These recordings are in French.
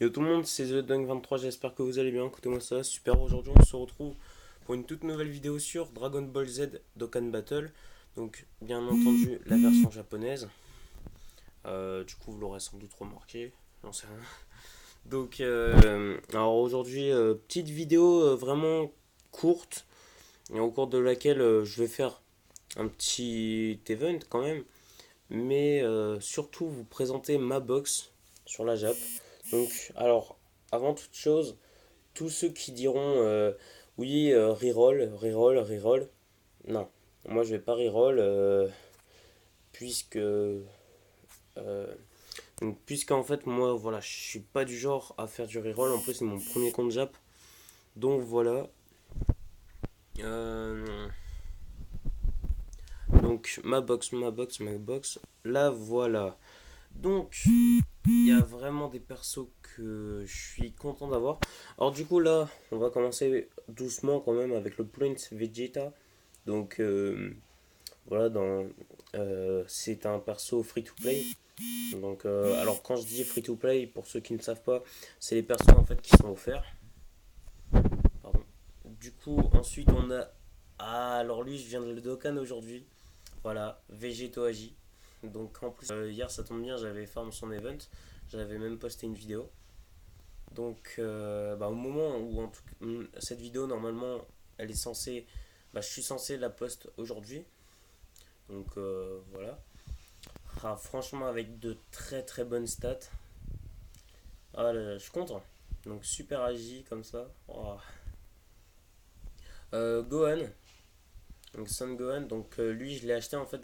Yo tout le monde, c'est TheDunk23, j'espère que vous allez bien, écoutez-moi ça, super, aujourd'hui on se retrouve pour une toute nouvelle vidéo sur Dragon Ball Z Dokkan Battle, donc bien entendu la version japonaise. Du coup vous l'aurez sans doute remarqué, j'en sais rien. Donc alors aujourd'hui, petite vidéo vraiment courte, et au cours de laquelle je vais faire un petit event quand même, mais surtout vous présenter ma box sur la Jap. Donc alors avant toute chose, tous ceux qui diront oui, reroll, reroll, reroll. Non, moi je vais pas reroll puisque puisqu'en fait moi voilà, je suis pas du genre à faire du reroll. En plus c'est mon premier compte Jap, donc voilà. Euh, donc ma box, ma box, ma box. Là voilà. Donc il y a vraiment des persos que je suis content d'avoir. Alors du coup là, on va commencer doucement quand même avec le Plant Vegeta. Donc voilà, c'est un perso free to play. Donc alors quand je dis free to play, pour ceux qui ne savent pas, c'est les persos en fait qui sont offerts. Pardon. Du coup ensuite on a alors lui je viens de le Dokkan aujourd'hui. Voilà, Vegeto Agi. Donc en plus hier ça tombe bien, j'avais farm son event, j'avais même posté une vidéo. Donc au moment où cette vidéo normalement elle est censée, je suis censé la post aujourd'hui. Donc voilà. Ah, franchement, avec de très très bonnes stats. Ah là là, je suis content. Donc super agi comme ça. Oh. Gohan. Donc Son Gohan. Donc lui, je l'ai acheté en fait.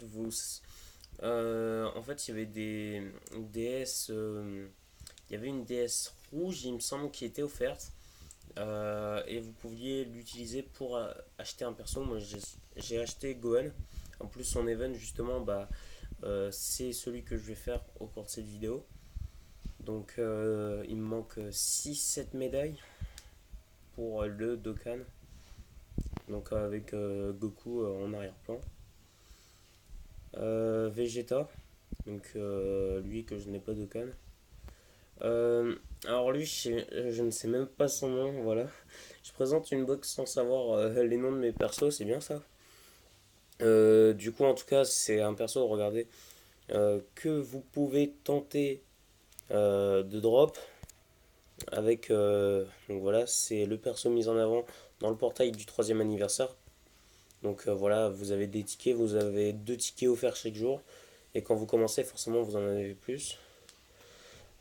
En fait, il y avait des DS. Il y avait une DS rouge, il me semble, qui était offerte. Et vous pouviez l'utiliser pour acheter un perso. Moi, j'ai acheté Gohan. En plus, son event, justement, c'est celui que je vais faire au cours de cette vidéo. Donc il me manque 6-7 médailles pour le Dokkan. Donc avec Goku en arrière-plan. Vegeta, donc lui que je n'ai pas Dokkan. Alors lui, je ne sais même pas son nom, voilà. Je présente une box sans savoir les noms de mes persos, c'est bien ça. Du coup, en tout cas, c'est un perso, regardez, que vous pouvez tenter de drop avec donc voilà, c'est le perso mis en avant dans le portail du troisième anniversaire. Donc voilà, vous avez des tickets, vous avez 2 tickets offerts chaque jour, et quand vous commencez forcément vous en avez plus.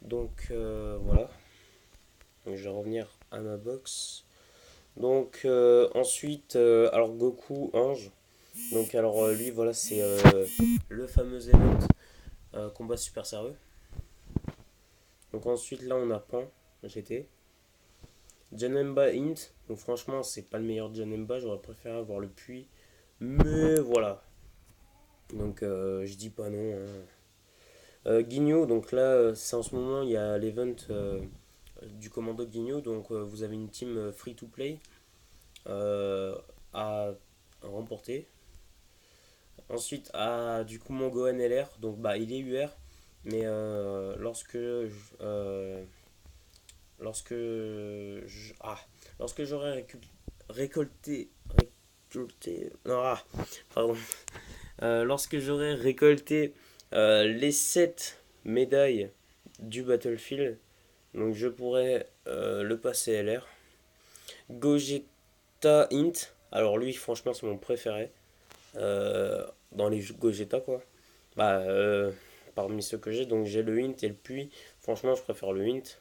Donc voilà. Donc, je vais revenir à ma box. Donc ensuite, alors Goku Ange. Donc alors lui voilà, c'est le fameux event combat super sérieux. Donc ensuite là on a Pan GT. Janemba Int, donc franchement c'est pas le meilleur Janemba, j'aurais préféré avoir le puits, mais voilà, donc je dis pas non, hein. Guignol, donc là c'est en ce moment il y a l'event du commando Guignol, donc vous avez une team free to play euh, à remporter. Ensuite du coup mon Gohan LR, donc il est UR, mais lorsque lorsque j'aurai récolté pardon. Lorsque j'aurai récolté les 7 médailles du Battlefield, donc je pourrai le passer LR. Gogeta Int, alors lui franchement c'est mon préféré dans les Gogeta quoi. Bah, parmi ceux que j'ai, donc j'ai le Int et le Puits. Franchement je préfère le Int.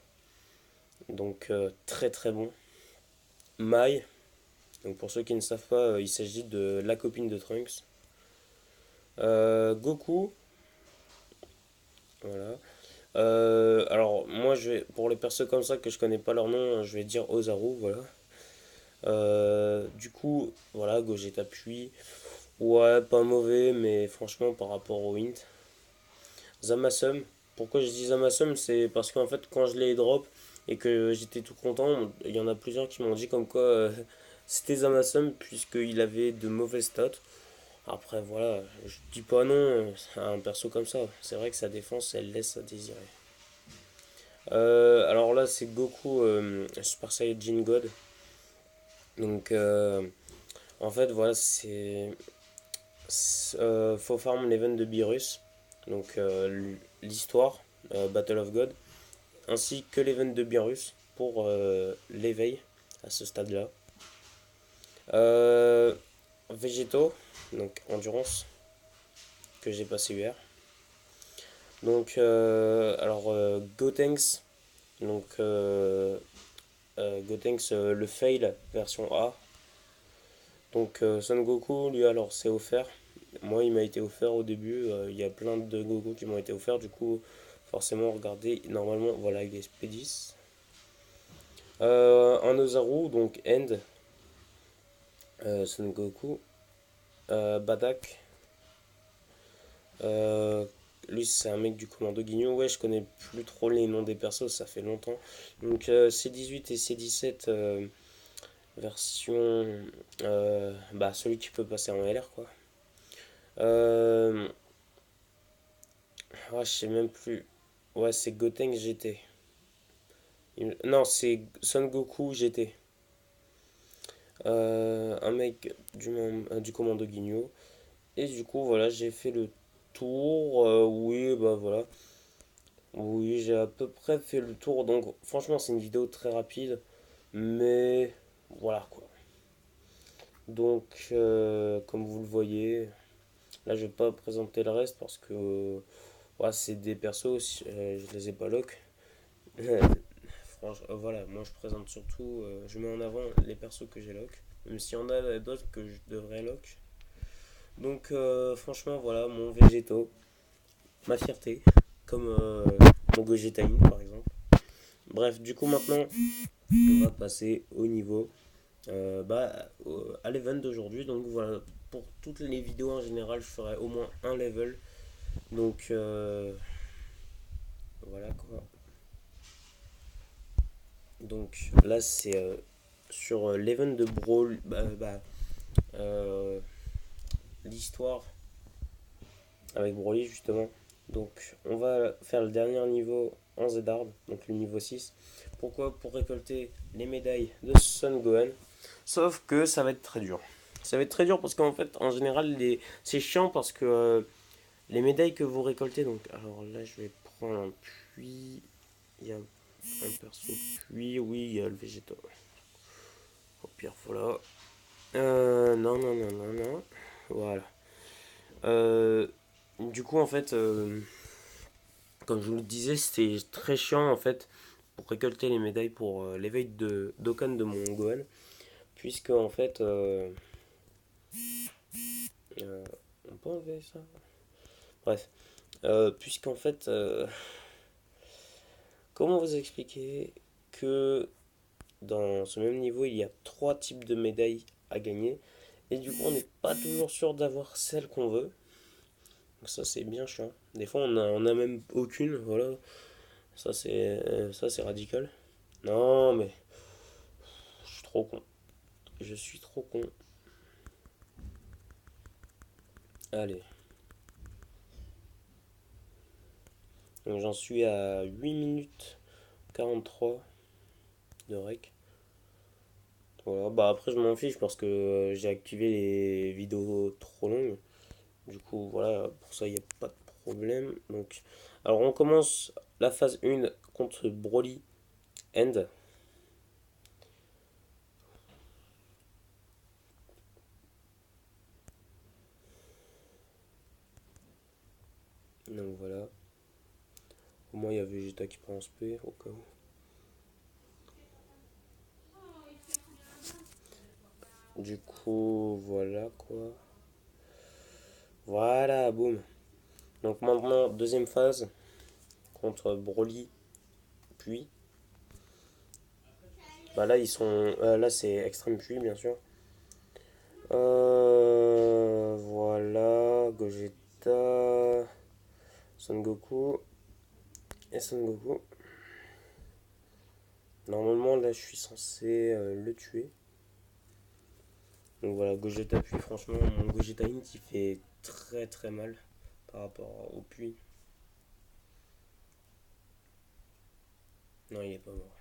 Donc très très bon. Mai, donc pour ceux qui ne savent pas, il s'agit de la copine de Trunks. Goku, voilà. Alors moi pour les persos comme ça que je connais pas leur nom, je vais dire Ozaru, voilà. Du coup, voilà, Gogeta Puits. Ouais, pas mauvais, mais franchement par rapport au Int. Zamasum, pourquoi je dis Zamasum, c'est parce qu'en fait quand je l'ai drop et que j'étais tout content, il y en a plusieurs qui m'ont dit comme quoi c'était Zamasum puisqu'il avait de mauvaises stats. Après voilà, je dis pas non à un perso comme ça. C'est vrai que sa défense elle laisse à désirer. Alors là, c'est Goku Super Saiyajin God. Donc, en fait, voilà, faut farm l'event de Beerus. Donc, l'histoire, Battle of God, ainsi que l'event de Beerus pour l'éveil à ce stade-là. Euh, Végétaux, donc endurance, que j'ai passé hier. Donc, Gotenks, donc Gotenks le fail version A. Donc Son Goku, lui alors c'est offert. Moi il m'a été offert au début, il y a plein de Goku qui m'ont été offerts, du coup forcément regardez, normalement voilà il est SP10. Un Ozaru, donc End, Son Goku, Badak, euh, lui c'est un mec du commando Guigno, ouais je connais plus trop les noms des persos, ça fait longtemps. Donc C18 et C17 version bah celui qui peut passer en LR quoi. Euh, je sais même plus. Ouais, c'est Gotenks GT. Non, c'est Son Goku GT. Un mec du commando Guigno. Et du coup, voilà, j'ai fait le tour. Oui, bah voilà. Oui, j'ai à peu près fait le tour. Donc, franchement, c'est une vidéo très rapide. Mais voilà quoi. Donc, comme vous le voyez, là, je vais pas présenter le reste parce que ouais, c'est des persos, je les ai pas lock. Voilà, moi je présente surtout, je mets en avant les persos que j'ai lock, même s'il y en a d'autres que je devrais lock. Donc franchement voilà, mon Végéto, ma fierté, comme mon Gogetaine par exemple. Bref, du coup maintenant on va passer au niveau à l'event d'aujourd'hui. Donc voilà, pour toutes les vidéos en général, je ferai au moins un level. Donc voilà quoi. Donc là c'est sur l'event de Brawl, euh, l'histoire avec Broly justement. Donc on va faire le dernier niveau en Zedard, donc le niveau 6. Pourquoi? Pour récolter les médailles de Son Gohan. Sauf que ça va être très dur. Ça va être très dur parce qu'en fait, en général, c'est chiant parce que les médailles que vous récoltez, donc alors là je vais prendre un puits. Il y a un perso puits, oui, il y a le végétal. Au pire, voilà. Non, non, non, non, non. Voilà. Euh, du coup, en fait, comme je vous le disais, c'était très chiant en fait pour récolter les médailles pour l'éveil de d'Okan de mon Gohan. Puisque en fait, euh, on peut enlever ça. Bref, puisqu'en fait, comment vous expliquer que dans ce même niveau, il y a trois types de médailles à gagner. Et du coup, on n'est pas toujours sûr d'avoir celle qu'on veut. Donc ça, c'est bien chiant. Des fois, on a même aucune. Voilà. Ça, c'est radical. Non, mais je suis trop con. Je suis trop con. Allez. Donc j'en suis à 8 minutes 43 de rec. Voilà. Bah après, je m'en fiche parce que j'ai activé les vidéos trop longues. Du coup, voilà, pour ça, il n'y a pas de problème. Donc, alors, on commence la phase 1 contre Broly End. Donc, voilà. Au moins, il y a Vegeta qui prend en SP, au cas où. Du coup, voilà quoi. Voilà, boum. Donc, maintenant, deuxième phase contre Broly, puis. Bah là, ils sont. Là, c'est extrême puis, bien sûr. Voilà, Gogeta, Son Goku et Son Goku. Normalement, là, je suis censé le tuer. Donc voilà, Gogeta puis, franchement, mon Gogeta Int, il fait très très mal par rapport au puits. Non, il est pas mort.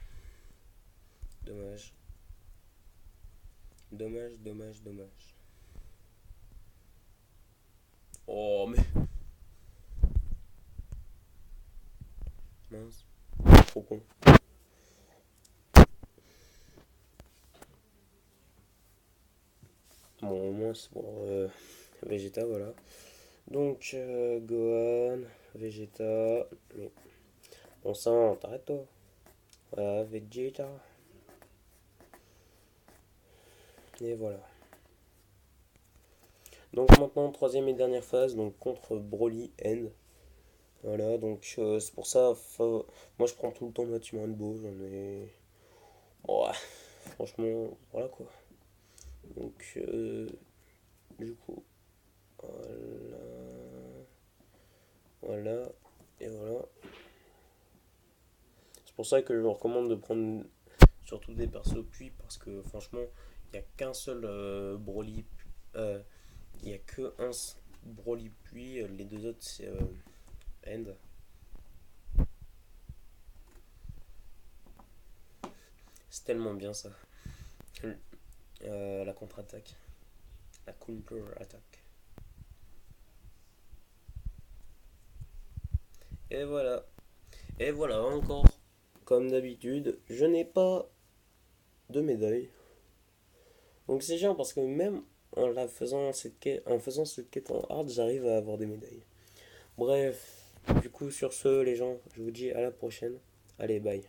Dommage. Dommage, dommage, dommage. Oh, mais. Mince. Trop con. Bon, au moins, c'est pour Vegeta, voilà. Donc, Gohan, Vegeta. Mais. Bon sang, t'arrêtes-toi. Voilà, Vegeta. Et voilà. Donc, maintenant, troisième et dernière phase, donc contre Broly End. Voilà, donc c'est pour ça, moi je prends tout le temps de bâtiment de beau, j'en ai. Ouais, franchement, voilà quoi. Donc, du coup, voilà, voilà, et voilà. C'est pour ça que je vous recommande de prendre surtout des persos puits, parce que franchement, il n'y a qu'un seul Broly, euh, il n'y a que un Broly puits, les deux autres c'est End. C'est tellement bien ça. La contre-attaque, la counter-attaque. Et voilà. Et voilà, encore, comme d'habitude, je n'ai pas de médaille. Donc c'est chiant parce que même en faisant cette quête en hard, j'arrive à avoir des médailles. Bref, du coup sur ce les gens, je vous dis à la prochaine. Allez, bye.